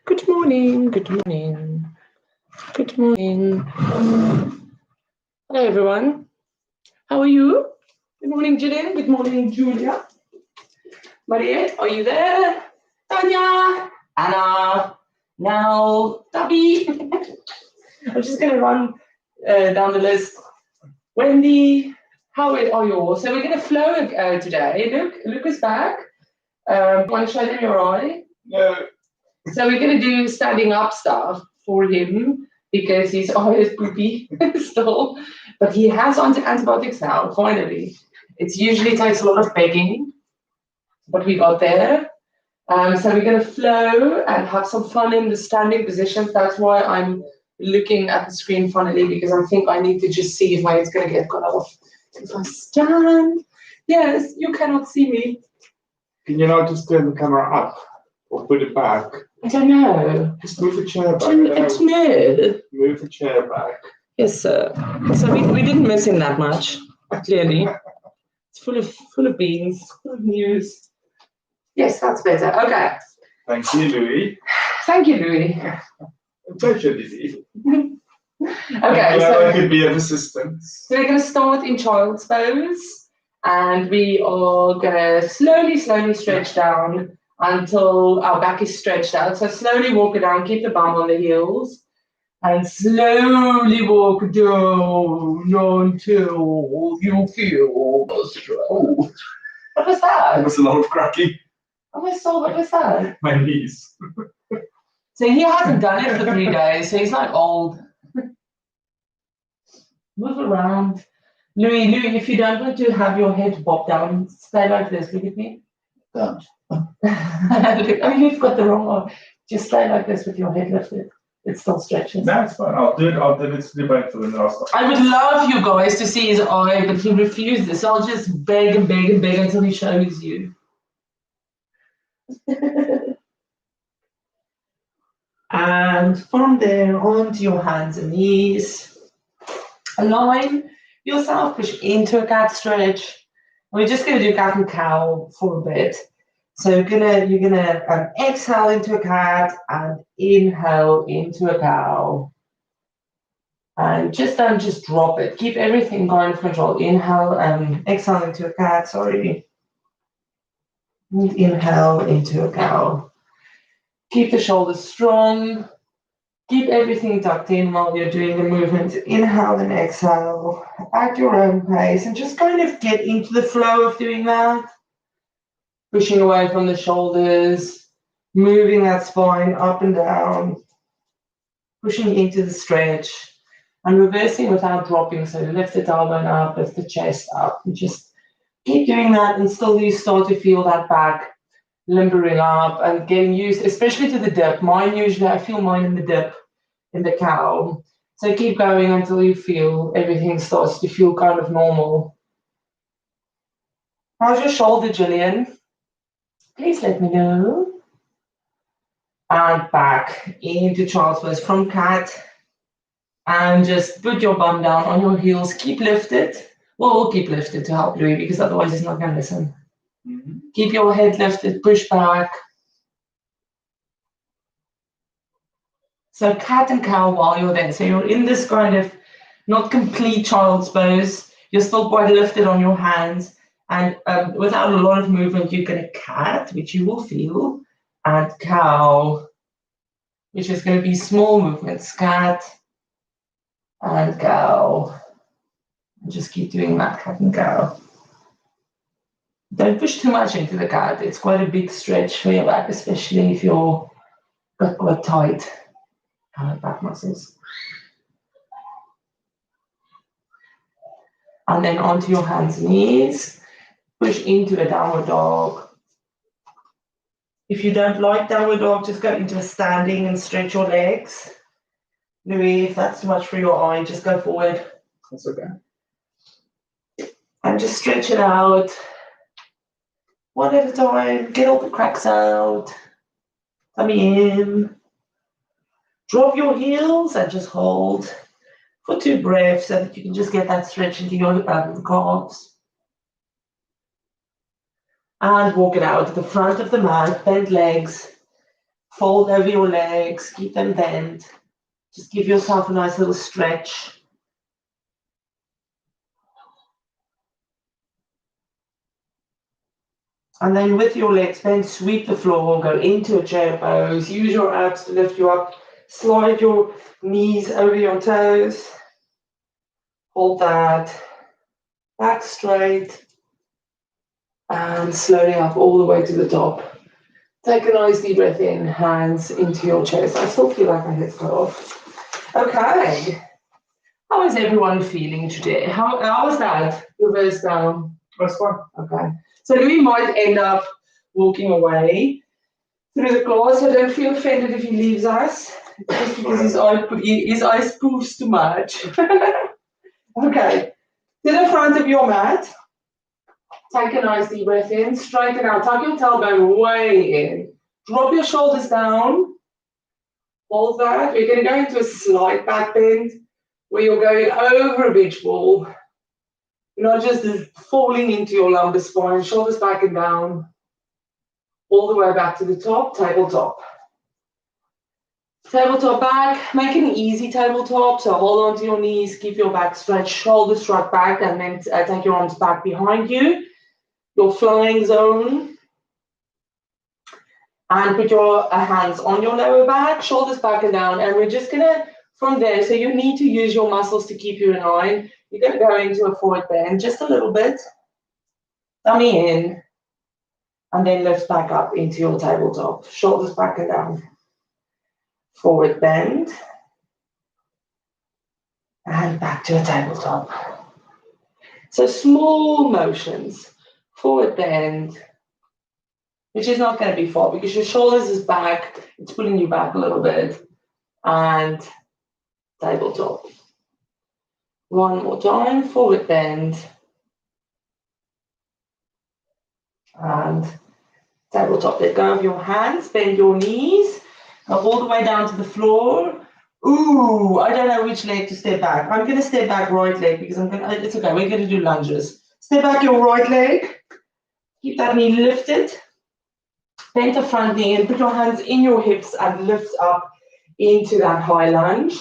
Good morning, good morning, good morning. Hello, everyone. How are you? Good morning, Gillian. Good morning, Julia. Mariette, are you there? Tanya, Anna, now, Tabby. I'm just going to run down the list. Wendy, how are you all? So we're going to flow today. Luke is back. Want to show them your eye? No. So we're going to do standing up stuff for him because his eye is poopy still. But he has antibiotics now, finally. It usually takes a lot of begging, but we got there. So we're going to flow and have some fun in the standing positions. That's why I'm looking at the screen funnily, because I think I need to just see if my head's going to get cut off. If I stand, yes, you cannot see me. Can you not just turn the camera up or put it back? I don't know. Just move the chair back. No. Move the chair back. Yes, sir. So we didn't miss him that much, clearly. It's full of beans, full of news. Yes, that's better. Okay. Thank you, Louis. Thank you, Louis. Pleasure, Lizzie. Okay, so I could be of assistance. So we're going to start in child's pose, and we are going to slowly stretch down until our back is stretched out. So slowly walk it down, keep the bum on the heels, and slowly walk down until you feel the stretch. What was that? There was a lot of cracking. Oh, what was that? My knees. So he hasn't done it for 3 days, so he's like old. Move around. Louis, if you don't want to have your head bob down, stay like this. Look at me. Don't. You've got the wrong one. Just stay like this with your head lifted. It still stretches. That's fine. I'll do it to the back for the last time. I would love you guys to see his eye, but he refuses. So I'll just beg and beg and beg until he shows you. And from there, onto your hands and knees. Align yourself, push into a cat stretch. We're just going to do cat and cow for a bit. So you're gonna exhale into a cat and inhale into a cow. And just don't just drop it. Keep everything under control. Inhale and exhale into a cat. Sorry. And inhale into a cow. Keep the shoulders strong. Keep everything tucked in while you're doing the movement. Inhale and exhale at your own pace, and just kind of get into the flow of doing that. Pushing away from the shoulders, moving that spine up and down, pushing into the stretch, and reversing without dropping. So lift the tailbone up, lift the chest up, and just keep doing that until you start to feel that back limbering up and getting used, especially to the dip. I feel mine in the dip, in the cow. So keep going until you feel everything starts to feel kind of normal. How's your shoulder, Gillian? Please let me know. And back into child's pose from cat. And just put your bum down on your heels. Keep lifted. Well, we'll keep lifted to help Louis, because otherwise he's not going to listen. Mm-hmm. Keep your head lifted, push back. So cat and cow while you're there. So you're in this kind of not complete child's pose. You're still quite lifted on your hands. And without a lot of movement, you get a cat, which you will feel, and cow, which is going to be small movements. Cat and cow. And just keep doing that, cat and cow. Don't push too much into the cat. It's quite a big stretch for your back, especially if you're got quite tight back muscles. And then onto your hands and knees. Push into a downward dog. If you don't like downward dog, just go into a standing and stretch your legs. Louis, if that's too much for your eye, just go forward. That's okay. And just stretch it out. One at a time. Get all the cracks out. Tummy in. Drop your heels and just hold for 2 breaths so that you can just get that stretch into your calves. And walk it out to the front of the mat, bend legs, Fold over your legs, keep them bent. Just give yourself a nice little stretch. And then with your legs bent, sweep the floor, go into a chair pose. Use your abs to lift you up. Slide your knees over your toes. Hold that. Back straight. And slowly up all the way to the top. Take a nice deep breath in, hands into your chest. I still feel like my head's cut off. Okay. How is everyone feeling today? How was that? Reverse down. That's fine. Okay. So Louis might end up walking away through the class, so don't feel offended if he leaves us, just because his eyes poofs too much. Okay, to the front of your mat, take a nice deep breath in, straighten out, tuck your tailbone way in, drop your shoulders down, hold that. We're going to go into a slight back bend, where you're going over a beach ball. You're not just falling into your lumbar spine, shoulders back and down, all the way back to the top, tabletop. Tabletop back, make an easy tabletop, so hold on to your knees, keep your back stretched, shoulders struck back, and then take your arms back behind you, your flying zone. And put your hands on your lower back, shoulders back and down, and we're just gonna, from there, so you need to use your muscles to keep you in line. You're going to go into a forward bend just a little bit, tummy in, and then lift back up into your tabletop. Shoulders back and down. Forward bend, and back to a tabletop. So small motions. Forward bend, which is not going to be far because your shoulders is back. It's pulling you back a little bit. And tabletop. One more time, forward bend. And tabletop. Let go of your hands, bend your knees, go all the way down to the floor. Ooh, I don't know which leg to step back. I'm going to step back right leg because it's okay, we're going to do lunges. Step back your right leg. Keep that knee lifted. Bend the front knee and put your hands in your hips and lift up into that high lunge.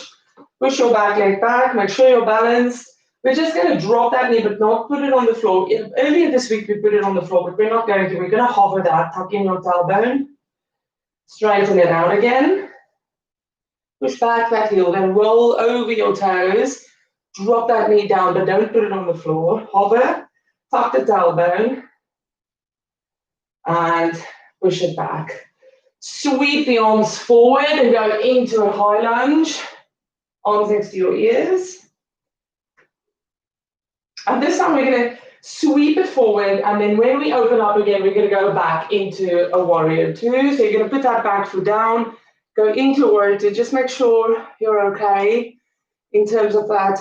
Push your back leg back, make sure you're balanced. We're just going to drop that knee, but not put it on the floor. Earlier this week, we put it on the floor, but we're not going to. We're going to hover that, tuck in your tailbone, straighten it out again. Push back that heel, then roll over your toes. Drop that knee down, but don't put it on the floor. Hover, tuck the tailbone, and push it back. Sweep the arms forward and go into a high lunge. Arms next to your ears. And this time we're going to sweep it forward, and then when we open up again, we're going to go back into a warrior two. So you're going to put that back foot down, go into warrior two. Just make sure you're okay in terms of that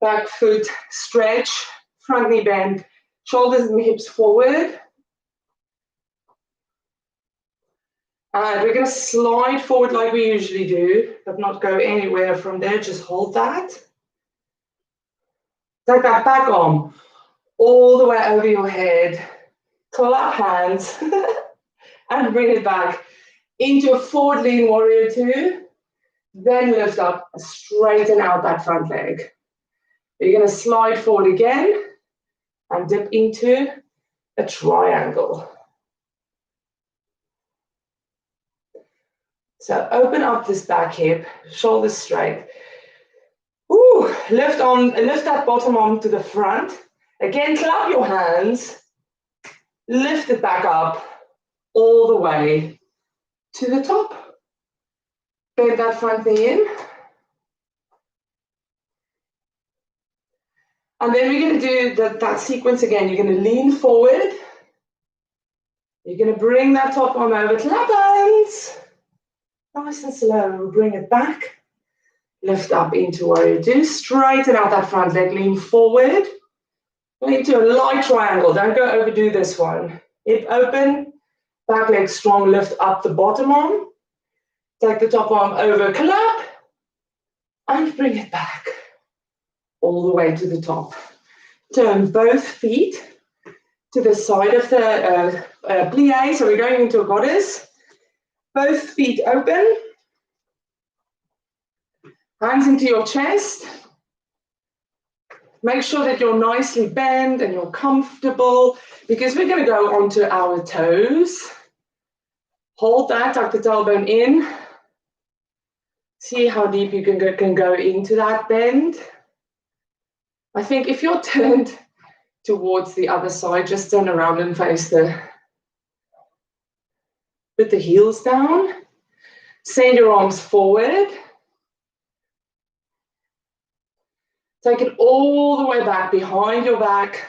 back foot stretch, front knee bend, shoulders and hips forward. And we're going to slide forward like we usually do, but not go anywhere from there. Just hold that. Take that back arm all the way over your head. Clap hands and bring it back into a forward lean warrior two. Then lift up, straighten out that front leg. You're going to slide forward again and dip into a triangle. So open up this back hip, shoulders straight. Ooh, lift that bottom arm to the front. Again, clap your hands. Lift it back up all the way to the top. Bend that front knee in. And then we're going to do that sequence again. You're going to lean forward. You're going to bring that top arm over, clap hands. Nice and slow, bring it back. Lift up into warrior two, straighten out that front leg, lean forward. Go into a light triangle, don't go overdo this one. Hip open, back leg strong, lift up the bottom arm. Take the top arm over, clap, and bring it back. All the way to the top. Turn both feet to the side of the plie, so we're going into a goddess. Both feet open. Hands into your chest. Make sure that you're nicely bent and you're comfortable because we're going to go onto our toes. Hold that, tuck the tailbone in. See how deep you can go into that bend. I think if you're turned towards the other side, just turn around and face put the heels down. Send your arms forward. Take it all the way back behind your back.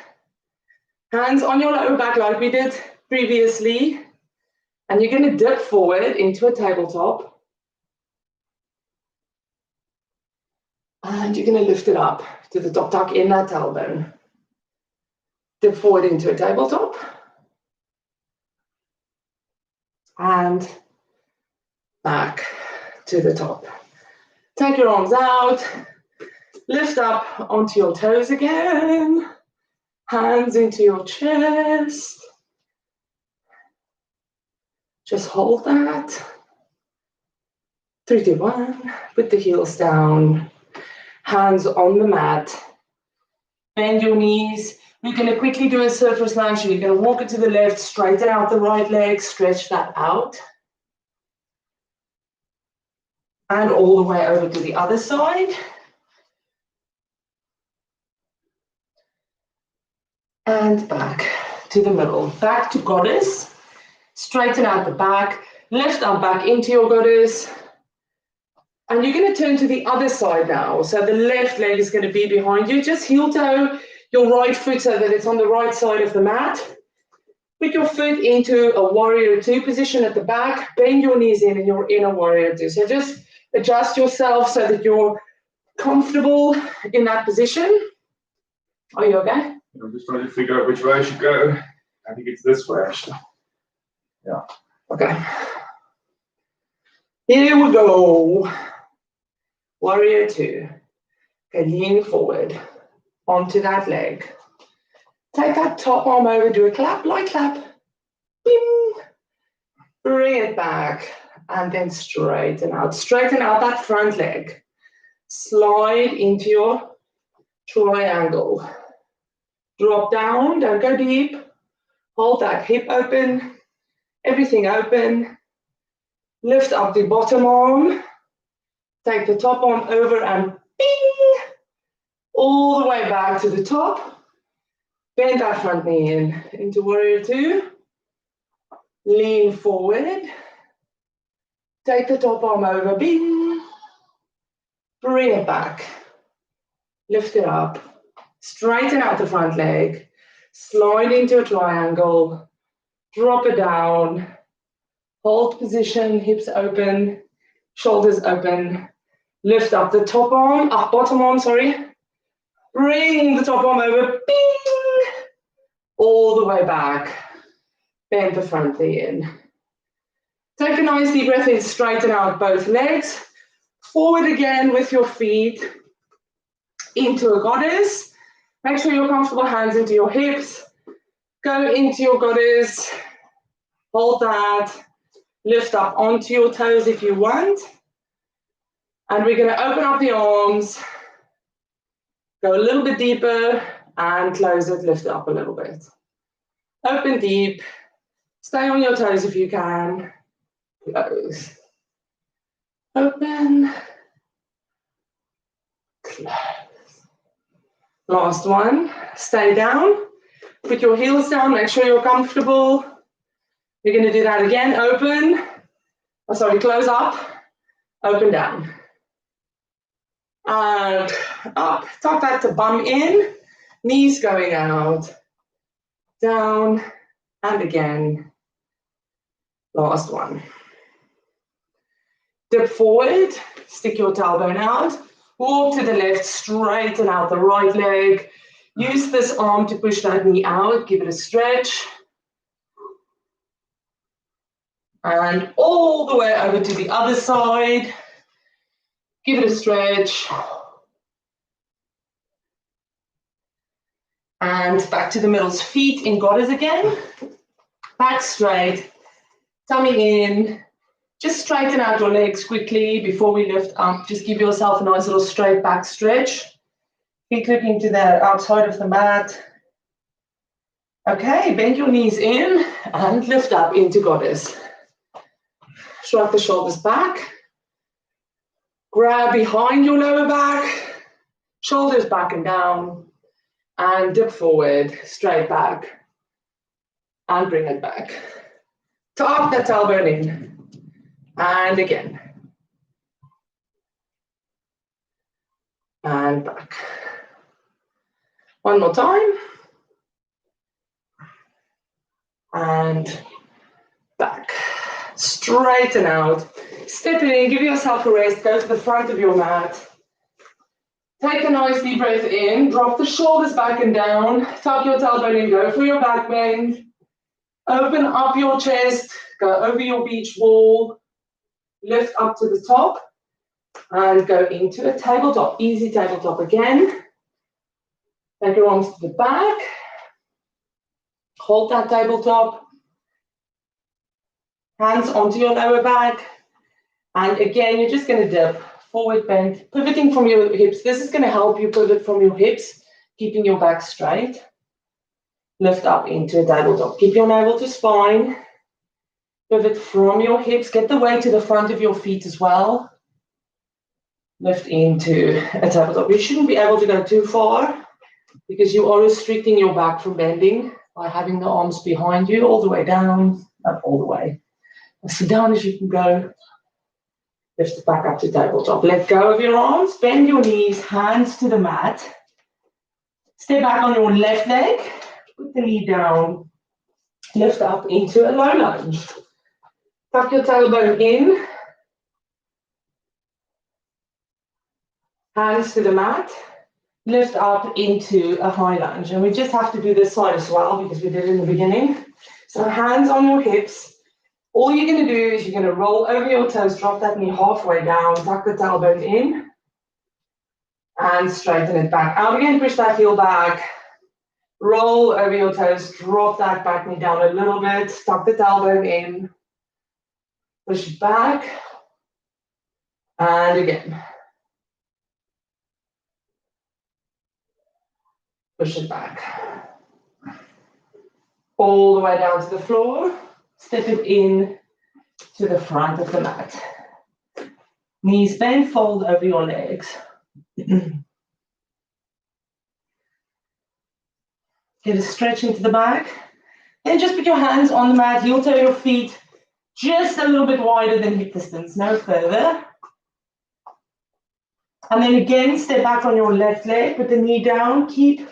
Hands on your lower back like we did previously. And you're going to dip forward into a tabletop. And you're going to lift it up to the top, tuck in that tailbone. Dip forward into a tabletop. And back to the top. Take your arms out. Lift up onto your toes again. Hands into your chest. Just hold that. 3, 2, 1. Put the heels down. Hands on the mat. Bend your knees. We're going to quickly do a surface lunge. You're going to walk it to the left, straighten out the right leg, stretch that out. And all the way over to the other side. And back to the middle. Back to goddess. Straighten out the back. Lift up back into your goddess. And you're going to turn to the other side now. So the left leg is going to be behind you. Just heel toe your right foot so that it's on the right side of the mat. Put your foot into a warrior 2 position at the back. Bend your knees in and you're in a warrior 2. So just adjust yourself so that you're comfortable in that position. Are you okay? I'm just trying to figure out which way I should go. I think it's this way, actually. Yeah. Okay. Here we go. Warrior 2. Okay, lean forward onto that leg. Take that top arm over, do a clap, light clap. Bing. Bring it back and then straighten out. Straighten out that front leg. Slide into your triangle. Drop down, don't go deep. Hold that hip open, everything open. Lift up the bottom arm. Take the top arm over and bing, all the way back to the top. Bend that front knee in into warrior 2. Lean forward. Take the top arm over, bing. Bring it back. Lift it up. Straighten out the front leg. Slide into a triangle. Drop it down. Hold position, hips open, shoulders open. Lift up the top arm, bottom arm, sorry. Bring the top arm over, bing, all the way back. Bend the front knee in. Take a nice deep breath in, straighten out both legs. Forward again with your feet into a goddess. Make sure you're comfortable, hands into your hips. Go into your goddess. Hold that. Lift up onto your toes if you want. And we're going to open up the arms. Go a little bit deeper and close it, lift it up a little bit. Open deep. Stay on your toes if you can. Close. Open. Close. Last one. Stay down. Put your heels down. Make sure you're comfortable. You're going to do that again. Open. Oh, sorry, close up. Open down. And up. Tuck that to bum in. Knees going out. Down. And again. Last one. Dip forward. Stick your tailbone out. Walk to the left. Straighten out the right leg. Use this arm to push that knee out. Give it a stretch. And all the way over to the other side. Give it a stretch. And back to the middle. Feet in goddess again. Back straight. Tummy in. Just straighten out your legs quickly before we lift up. Just give yourself a nice little straight back stretch. Feet looking to the outside of the mat. Okay, bend your knees in and lift up into goddess. Shrug the shoulders back. Grab behind your lower back. Shoulders back and down. And dip forward, straight back. And bring it back. Tuck that tailbone in. And again. And back. One more time. And back. Straighten out. Step in, give yourself a rest. Go to the front of your mat. Take a nice deep breath in. Drop the shoulders back and down. Tuck your tailbone in. Go for your back bend. Open up your chest. Go over your beach ball. Lift up to the top. And go into a tabletop. Easy tabletop again. Take your arms to the back. Hold that tabletop. Hands onto your lower back. And again, you're just going to dip. Forward bend. Pivoting from your hips. This is going to help you pivot from your hips. Keeping your back straight. Lift up into a tabletop. Keep your navel to spine. Pivot from your hips. Get the weight to the front of your feet as well. Lift into a tabletop. You shouldn't be able to go too far because you are restricting your back from bending by having the arms behind you all the way down, up all the way. As down as you can go. Lift it back up to tabletop. Let go of your arms. Bend your knees, hands to the mat. Stay back on your left leg. Put the knee down. Lift up into a low lunge. Tuck your tailbone in. Hands to the mat. Lift up into a high lunge. And we just have to do this side as well because we did it in the beginning. So hands on your hips. All you're going to do is you're going to roll over your toes, drop that knee halfway down, tuck the tailbone in, and straighten it back out again. Push that heel back. Roll over your toes, drop that back knee down a little bit, tuck the tailbone in, push it back, and again. Push it back. All the way down to the floor. Step it in to the front of the mat. Knees bent, fold over your legs. Get a stretch into the back. Then just put your hands on the mat, heel toe your feet just a little bit wider than hip distance, no further. And then again, step back on your left leg, put the knee down, keep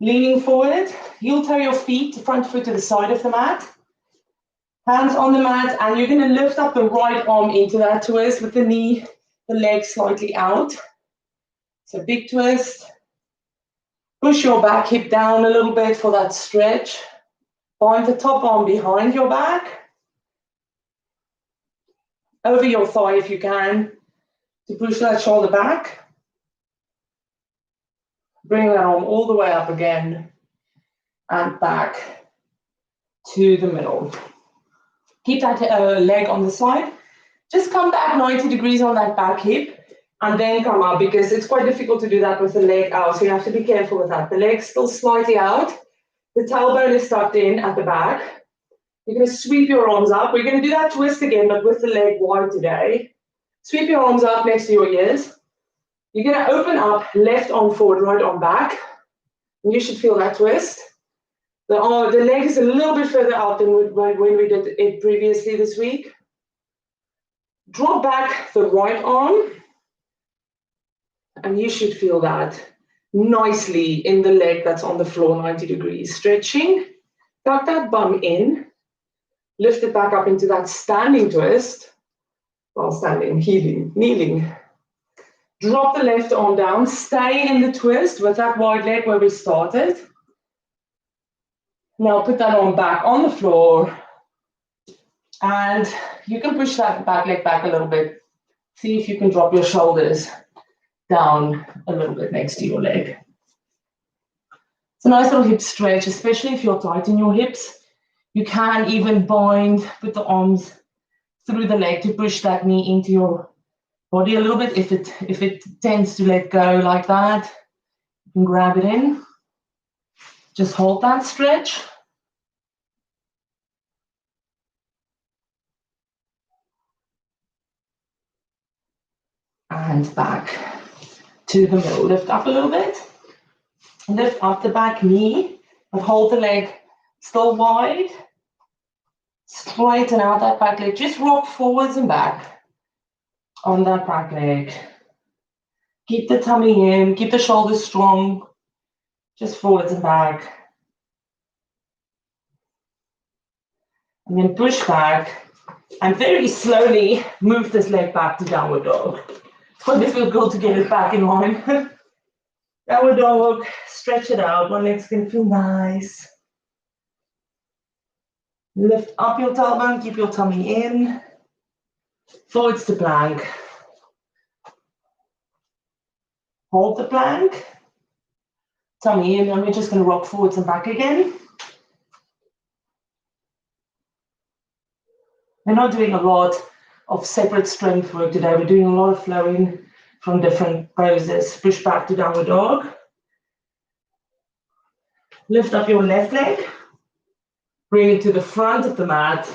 leaning forward. Heel toe your feet, front foot to the side of the mat. Hands on the mat, and you're going to lift up the right arm into that twist with the knee, the leg slightly out. So big twist. Push your back hip down a little bit for that stretch. Bind the top arm behind your back. Over your thigh if you can, to push that shoulder back. Bring that arm all the way up again and back to the middle. Keep that leg on the side. Just come back 90 degrees on that back hip and then come up because it's quite difficult to do that with the leg out. So you have to be careful with that. The leg's still slightly out. The tailbone is tucked in at the back. You're going to sweep your arms up. We're going to do that twist again, but with the leg wide today. Sweep your arms up next to your ears. You're going to open up, left arm forward, right arm back. And you should feel that twist. The leg is a little bit further out than when we did it previously this week. Drop back the right arm. And you should feel that nicely in the leg that's on the floor, 90 degrees. Stretching. Tuck that bum in. Lift it back up into that standing twist. While standing, kneeling. Drop the left arm down. Stay in the twist with that wide leg where we started. Now put that arm back on the floor. And you can push that back leg back a little bit. See if you can drop your shoulders down a little bit next to your leg. It's a nice little hip stretch, especially if you're tight in your hips. You can even bind, put the arms through the leg to push that knee into your body a little bit. If it tends to let go like that, you can grab it in. Just hold that stretch. And back to the middle. Lift up a little bit. Lift up the back knee, but hold the leg still wide. Straighten out that back leg. Just rock forwards and back on that back leg. Keep the tummy in, keep the shoulders strong. Just forwards and back. And then push back. And very slowly move this leg back to downward dog. It's quite difficult to get it back in line. Downward dog, stretch it out. One leg's gonna feel nice. Lift up your tailbone, keep your tummy in. Forwards to plank. Hold the plank. Tummy in, and we're just gonna rock forwards and back again. We're not doing a lot of separate strength work today. We're doing a lot of flowing from different poses. Push back to downward dog. Lift up your left leg. Bring it to the front of the mat.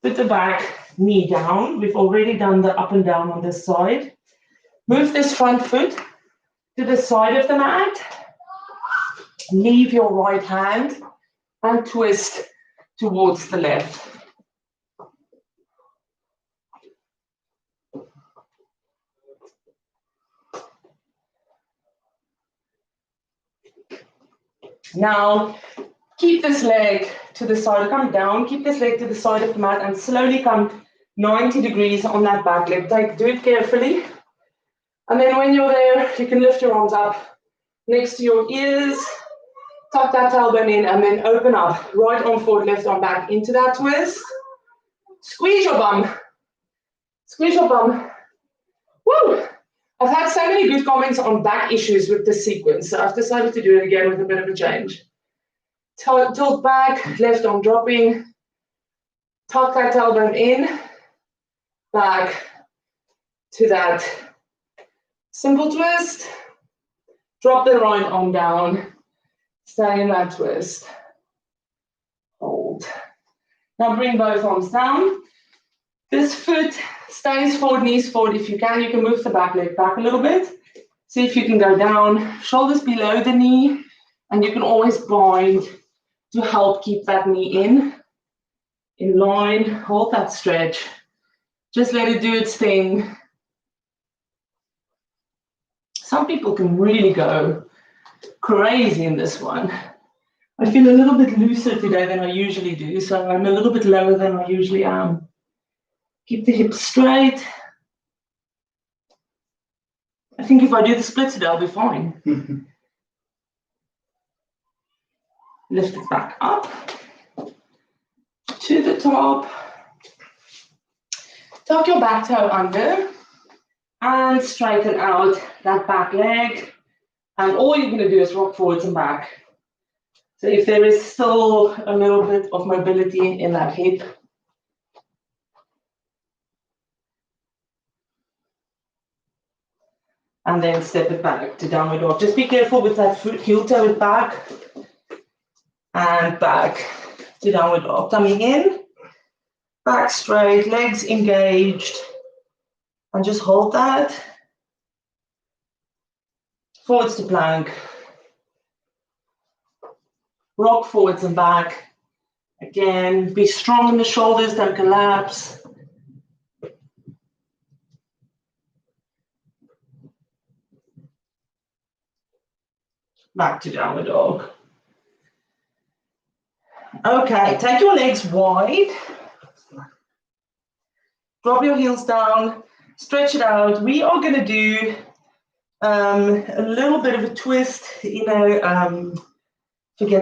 Put the back knee down. We've already done the up and down on this side. Move this front foot to the side of the mat. Leave your right hand and twist towards the left. Now, keep this leg to the side, come down, keep this leg to the side of the mat and slowly come 90 degrees on that back leg. Do it carefully. And then when you're there, you can lift your arms up next to your ears, tuck that tailbone in, and then open up. Right arm forward, left arm back into that twist. Squeeze your bum. Squeeze your bum. Woo! I've had so many good comments on back issues with this sequence, so I've decided to do it again with a bit of a change. Tilt back, left arm dropping, tuck that tailbone in, back to that simple twist, drop the right arm down, stay in that twist, hold. Now bring both arms down. This foot stays forward, knees forward. If you can move the back leg back a little bit. See if you can go down, shoulders below the knee, and you can always bind to help keep that knee in line. Hold that stretch. Just let it do its thing. Some people can really go crazy in this one. I feel a little bit looser today than I usually do, so I'm a little bit lower than I usually am. Keep the hips straight. I think if I do the splits today, I'll be fine. Lift it back up to the top. Tuck your back toe under and straighten out that back leg. And all you're going to do is rock forwards and back. So if there is still a little bit of mobility in that hip, and then step it back to downward dog. Just be careful with that foot, heel toe it back, and back to downward dog. Tummy in, back straight, legs engaged, and just hold that. Forwards to plank. Rock forwards and back. Again, be strong in the shoulders, don't collapse. Back to downward dog. Okay, take your legs wide. Drop your heels down, stretch it out. We are going to do a little bit of a twist, forget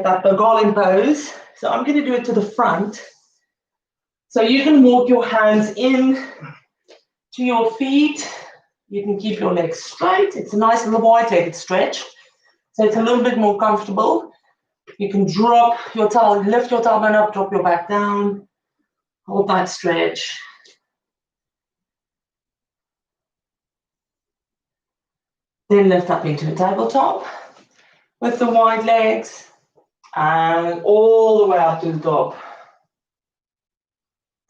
that Bogalin pose. So I'm going to do it to the front. So you can walk your hands in to your feet. You can keep your legs straight. It's a nice little wide-legged stretch. So it's a little bit more comfortable. You can drop your tail, lift your tailbone up, drop your back down. Hold that stretch. Then lift up into a tabletop with the wide legs and all the way up to the top.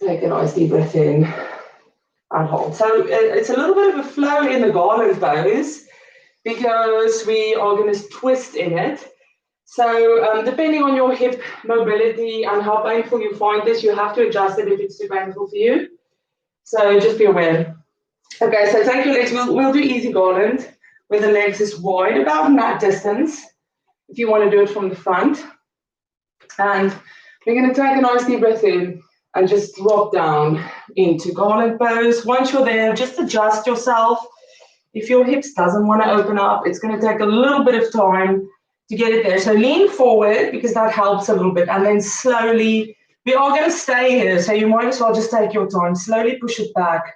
Take a nice deep breath in and hold. So it's a little bit of a flow in the garland pose because we are going to twist in it. So depending on your hip mobility and how painful you find this, you have to adjust it if it's too painful for you. So just be aware. Okay, so take your legs. We'll do easy garland where the legs is wide, about in that distance, if you want to do it from the front. And we're going to take a nice deep breath in and just drop down into garland pose. Once you're there, just adjust yourself. If your hips doesn't want to open up, it's going to take a little bit of time to get it there. So lean forward because that helps a little bit. And then slowly, we are going to stay here. So you might as well just take your time. Slowly push it back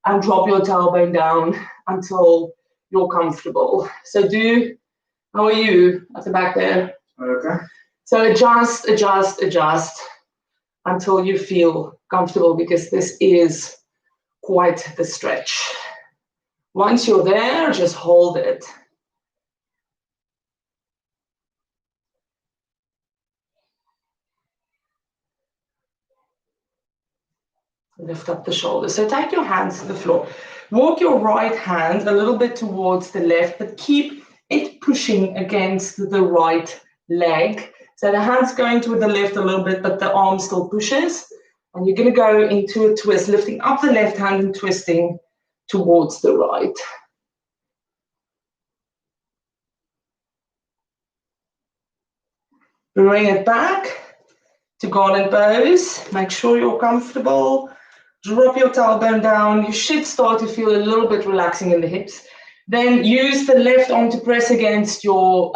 and drop your tailbone down until you're comfortable. So how are you at the back there? Okay. So adjust until you feel comfortable because this is quite the stretch. Once you're there, just hold it. Lift up the shoulders. So take your hands to the floor. Walk your right hand a little bit towards the left, but keep it pushing against the right leg. So the hand's going to the left a little bit, but the arm still pushes. And you're going to go into a twist, lifting up the left hand and twisting towards the right. Bring it back to garland pose. Make sure you're comfortable. Drop your tailbone down. You should start to feel a little bit relaxing in the hips. Then use the left arm to press against your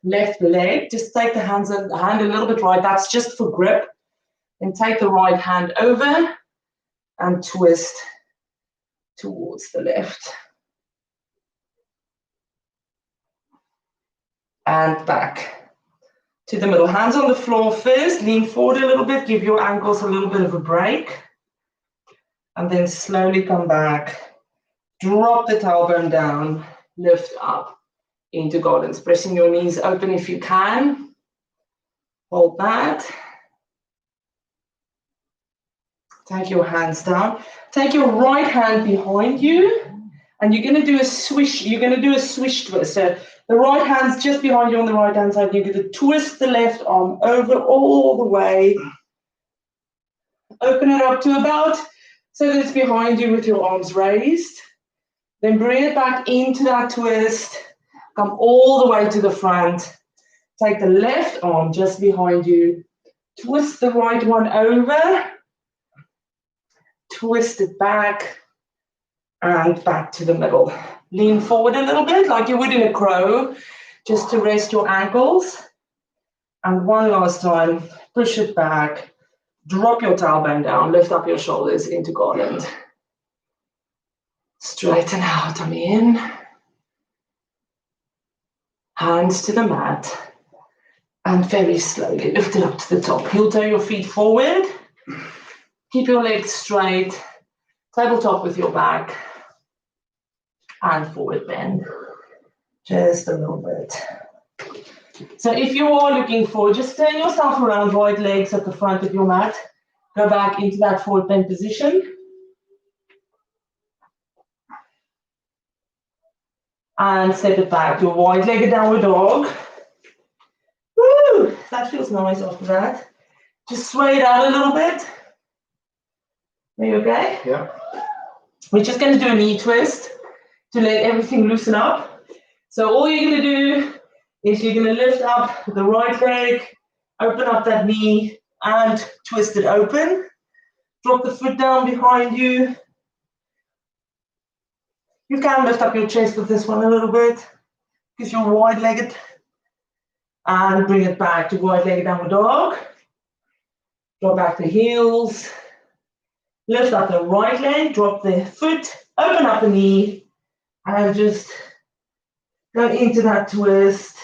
left leg. Just take the hand a little bit right. That's just for grip. Then take the right hand over and twist towards the left. And back to the middle. Hands on the floor first. Lean forward a little bit. Give your ankles a little bit of a break. And then slowly come back. Drop the tailbone down. Lift up into gardens. Pressing your knees open if you can. Hold that. Take your hands down. Take your right hand behind you. And you're going to do a swish. You're going to do a swish twist. So the right hand's just behind you on the right hand side. You're going to twist the left arm over all the way. Open it up to about so that it's behind you with your arms raised. Then bring it back into that twist. Come all the way to the front. Take the left arm just behind you. Twist the right one over. Twist it back. And back to the middle. Lean forward a little bit like you would in a crow, just to rest your ankles. And one last time, push it back. Drop your tailbone down, lift up your shoulders into garland. Straighten out, tummy in. Hands to the mat. And very slowly lift it up to the top. Heel toe your feet forward. Keep your legs straight. Tabletop with your back. And forward bend. Just a little bit. So if you are looking forward, just turn yourself around, wide legs at the front of your mat. Go back into that forward bend position. And step it back to a wide-legged downward dog. Woo! That feels nice after that. Just sway it out a little bit. Are you okay? Yeah. We're just going to do a knee twist to let everything loosen up. So all you're going to do is you're going to lift up the right leg, open up that knee, and twist it open. Drop the foot down behind you. You can lift up your chest with this one a little bit because you're wide-legged. And bring it back to wide-legged downward dog. Drop back the heels. Lift up the right leg, drop the foot, open up the knee, and just go into that twist.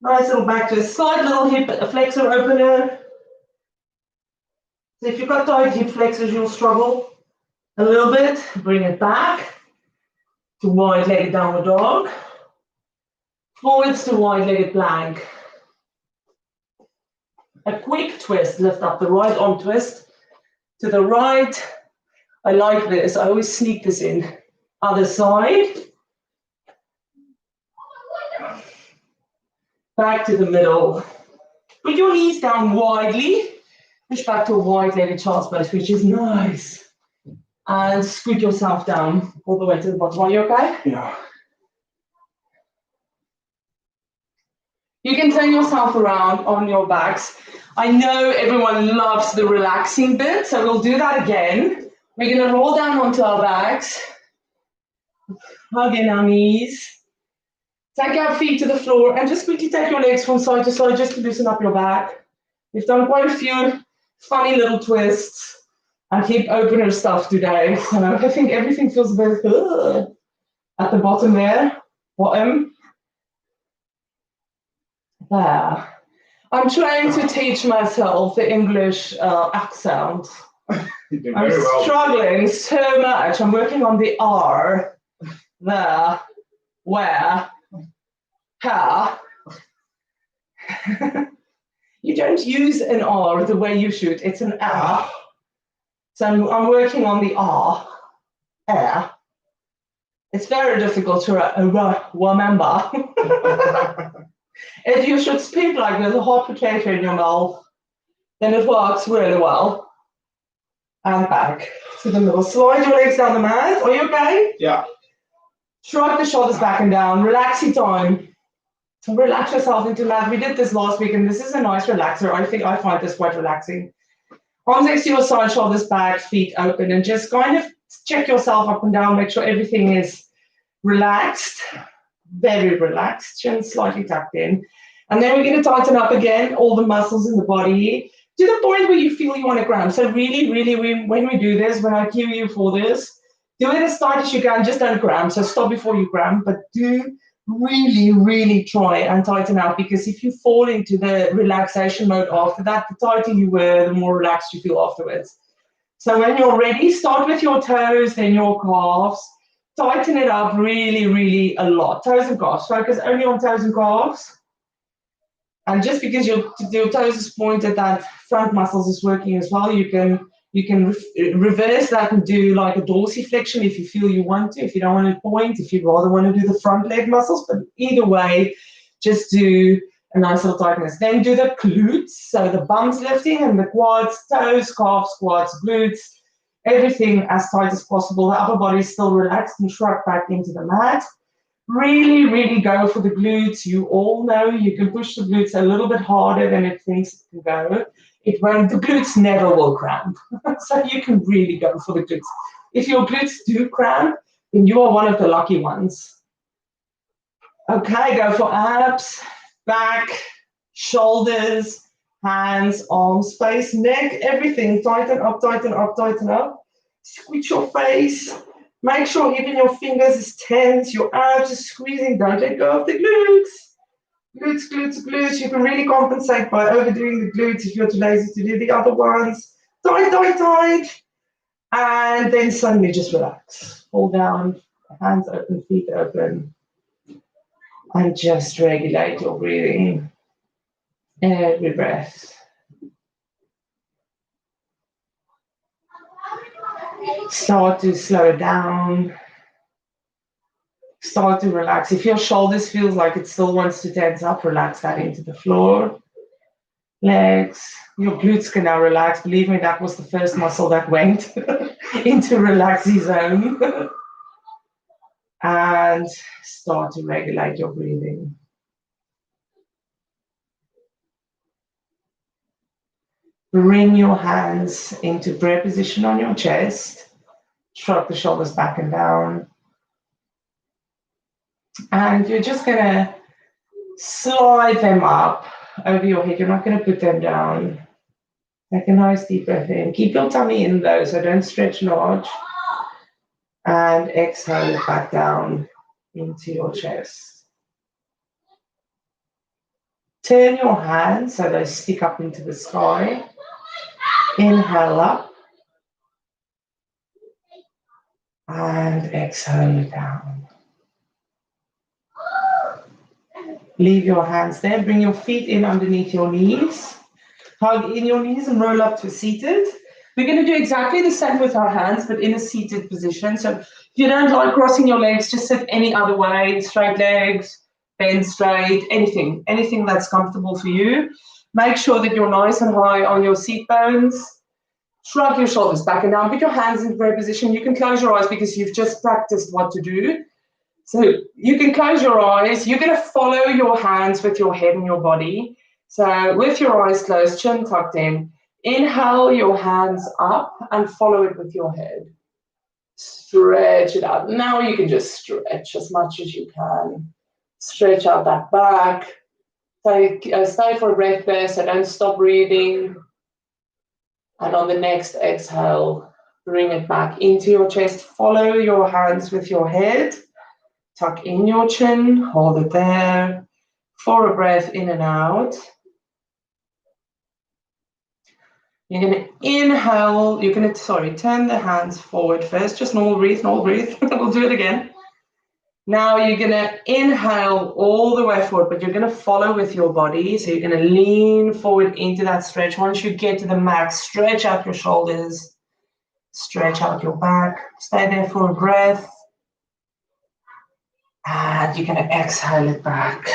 Nice little back twist, slight little hip flexor opener. So if you've got tight hip flexors, you'll struggle a little bit. Bring it back to wide-legged downward dog. Forwards to wide-legged plank. A quick twist, lift up the right arm twist to the right. I like this, I always sneak this in. Other side. Back to the middle. Put your knees down widely. Push back to a wide-legged child's pose, which is nice. And scoot yourself down all the way to the bottom. Are you okay? Yeah. You can turn yourself around on your backs. I know everyone loves the relaxing bit, so we'll do that again. We're going to roll down onto our backs. Hug in our knees. Take our feet to the floor and just quickly take your legs from side to side just to loosen up your back. We've done quite a few funny little twists and hip opener stuff today. So I think everything feels very good at the bottom there. Bottom. There. I'm trying to teach myself the English accent. I'm struggling so much. I'm working on the R. There. Where. How. You don't use an R the way you should. It's an R. So I'm working on the R. Air. It's very difficult to remember. If you should speak like there's a hot potato in your mouth, then it works really well. And back to the middle. Slide your legs down the mat. Are you okay? Yeah. Shrug the shoulders back and down. Relax your time. So relax yourself into mat. We did this last week, and this is a nice relaxer. I find this quite relaxing. Arms next to your side, shoulders back, feet open, and just kind of check yourself up and down. Make sure everything is relaxed, very relaxed, chin slightly tucked in. And then we're going to tighten up again all the muscles in the body to the point where you feel you want to cramp. So really, when we do this, when I cue you for this, do it as tight as you can. Just don't cramp. So stop before you cramp, but do really try and tighten up, because if you fall into the relaxation mode after that, the tighter you were, the more relaxed you feel afterwards. So when you're ready, start with your toes, then your calves. Tighten it up really a lot. Toes and calves. Focus only on toes and calves. And just because your toes is pointed, that front muscles is working as well. You can reverse that and do like a dorsiflexion if you feel you want to. If you don't want to point, if you'd rather want to do the front leg muscles, but either way, just do a nice little tightness. Then do the glutes, so the bums lifting and the quads, toes, calves, quads, glutes, everything as tight as possible. The upper body is still relaxed and shrug back into the mat. Really go for the glutes. You all know you can push the glutes a little bit harder than it thinks it can go. It won't, the glutes never will cramp. So you can really go for the glutes. If your glutes do cramp, then you are one of the lucky ones. Okay, go for abs, back, shoulders, hands, arms, face, neck, everything. Tighten up. Squeeze your face. Make sure even your fingers is tense, your abs is squeezing. Don't let go of the glutes. Glutes. You can really compensate by overdoing the glutes if you're too lazy to do the other ones. Tight. And then suddenly just relax. Fall down, hands open, feet open. And just regulate your breathing. Every breath. Start to slow it down. Start to relax. If your shoulders feels like it still wants to tense up, relax that into the floor. Legs, your glutes can now relax. Believe me, that was the first muscle that went into relaxing zone. And start to regulate your breathing. Bring your hands into prayer position on your chest. Shrug the shoulders back and down. And you're just going to slide them up over your head. You're not going to put them down. Take a nice deep breath in. Keep your tummy in though, so don't stretch large. And exhale it back down into your chest. Turn your hands so they stick up into the sky. Inhale up. And exhale it down. Leave your hands there. Bring your feet in underneath your knees. Hug in your knees and roll up to seated. We're going to do exactly the same with our hands, but in a seated position. So if you don't like crossing your legs, just sit any other way, straight legs, bend straight, anything that's comfortable for you. Make sure that you're nice and high on your seat bones. Shrug your shoulders back and down. Put your hands in prayer position. You can close your eyes because you've just practiced what to do. So you can close your eyes. You're going to follow your hands with your head and your body. So with your eyes closed, chin tucked in, inhale your hands up and follow it with your head. Stretch it out. Now you can just stretch as much as you can. Stretch out that back. Stay for a breath there, so don't stop breathing. And on the next exhale, bring it back into your chest. Follow your hands with your head. Tuck in your chin, hold it there. For a breath in and out. You're going to inhale, turn the hands forward first, just normal breathe. We'll do it again. Now you're going to inhale all the way forward, but you're going to follow with your body. So you're going to lean forward into that stretch. Once you get to the max, stretch out your shoulders, stretch out your back. Stay there for a breath. And you're going to exhale it back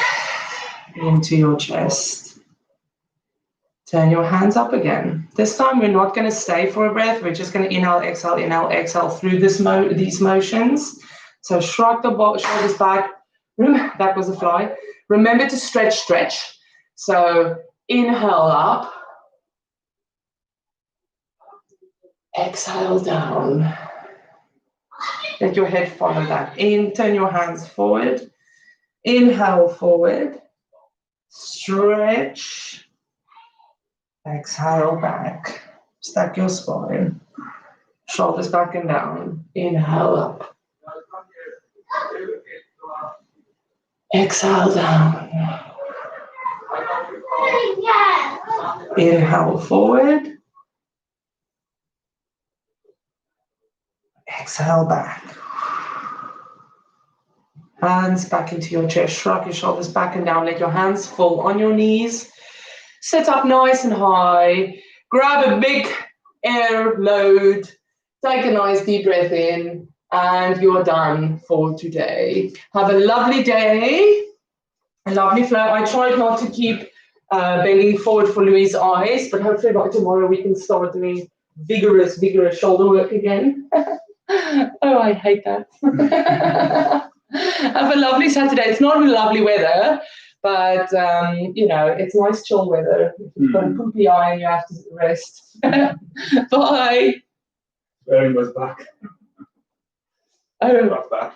into your chest. Turn your hands up again. This time we're not going to stay for a breath. We're just going to inhale, exhale through these motions. So shrug the shoulders back. That was a fly. Remember to stretch. So inhale up. Exhale down. Let your head follow that. Turn your hands forward. Inhale forward. Stretch. Exhale back. Stack your spine. Shoulders back and down. Inhale up. Exhale down. Inhale forward. Exhale back. Hands back into your chest. Shrug your shoulders back and down. Let your hands fall on your knees. Sit up nice and high. Grab a big air load. Take a nice deep breath in. And you're done for today. Have a lovely day. A lovely flow. I tried not to keep bending forward for Louis' eyes, but hopefully by tomorrow we can start doing vigorous shoulder work again. Oh, I hate that. Have a lovely Saturday. It's not lovely weather, but it's nice chill weather. You've got a poopy eye and you have to rest. Bye. Wearing was back. Oh, Not bad.